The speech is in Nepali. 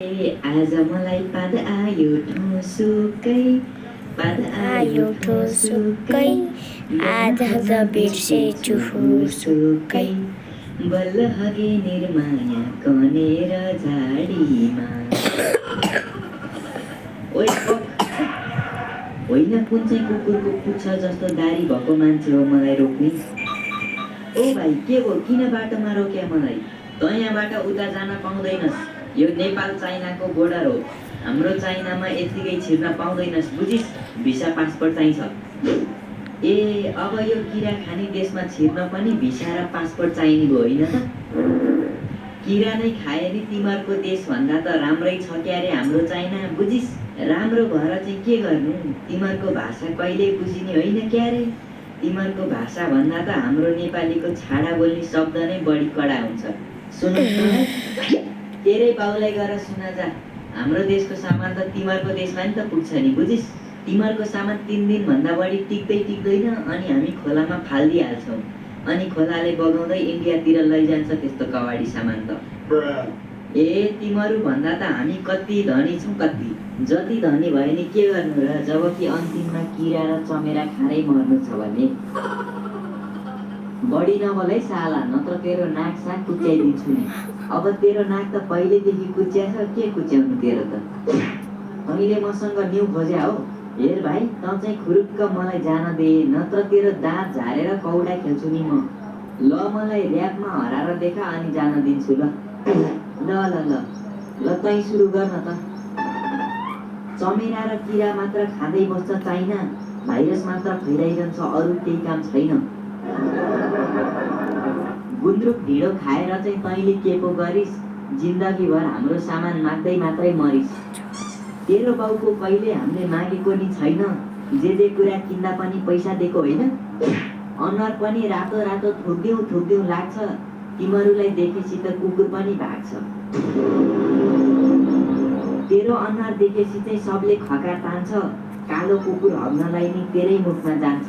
आज मलाई पाद आयो ठुसुकै, पाद आयो ठुसुकै, आज त बिर्से जुहुसुकै, बल्ल हगे निर्माया कनेर झाडीमा। ओइ होइन, कुन चाहिँ कुकुरको पुच्छ जस्तो दारी भएको मान्छे हो मलाई रोक्ने? ओ भाइ, के हो, किन बाटोमा रोक्या मलाई? त यहाँबाट उता जान पाउँदैनस्, यो नेपाल चाइनाको बोर्डर हो। हाम्रो चाइनामा यत्तिकै छिर्न पाउँदैनस्, बुझिस्? भिसा पासपोर्ट चाहिन्छ। ए, अब यो किरा खाने देशमा छिर्न पनि भिसा र पासपोर्ट चाहिने भयो होइन त? किरा नै खाए नि तिमीहरूको देशभन्दा त राम्रै छ क्यारे हाम्रो चाइना, बुझिस्? राम्रो भएर चाहिँ के गर्नु? तिमीहरूको भाषा कहिल्यै बुझिने होइन क्यारे। तिमीहरूको भाषा भन्दा त हाम्रो नेपालीको छाडा बोल्ने शब्द नै बढी कडा हुन्छ। सुन तेरै बाउलाई गएर सुना जा। हाम्रो देशको सामान त तिमीहरूको देशमा नि त पुग्छ नि, बुझिस्? तिमीहरूको सामान 3 दिनभन्दा बढी टिक्दैन अनि हामी खोलामा फालिदिइहाल्छौँ। अनि खोलाले बगाउँदै इन्डियातिर लैजान्छ त्यस्तो कवाडी सामान त। ए, तिमीहरू भन्दा त हामी कति धनी छौँ, कति। जति धनी भयो नि के गर्नु र, जबकि अन्तिममा किरा र चमेरा खाँदै मर्नु छ भने। बढी नबोल है साला, नत्र तेरो नाक साक कुच्याइदिन्छु नि। अब तेरो नाक त पहिलेदेखि कुच्या छ, के कुच्याउनु तेरो त? तैँले मसँग न्यु खोज्या हो? हेर भाइ, तँ चाहिँ खुरुक्क मलाई जान दे, नत्र तेरो दाँत झारेर कौडा खेल्छु नि म। ल, मलाई ऱ्यापमा हराएर देखा अनि जान दिन्छु ल। ल ल ल ल, तैँ सुरु गर्न त। चमेरा र किरा मात्र खाँदै बस्छ चाइना, भाइरस मात्र फैलाइरहन्छ, अरू केही काम छैन। गुन्द्रुक ढिँडो खाएर चाहिँ तैँले के पो गरिस्? जिन्दगीभर हाम्रो सामान माग्दै मात्रै मरिस्। तेरो बाउको कहिले हामीले मागेको नि छैन, जे कुरा किन्दा पनि पैसा दिएको होइन। अनुहार पनि रातो रातो थुक्दिउँ लाग्छ, तिमीहरूलाई देखेपछि त कुकुर पनि भाग्छ। तेरो अनुहार देखेपछि चाहिँ सबले खका तान्छ, कालो कुकुर हग्नलाई नि तेरै मुखमा जान्छ।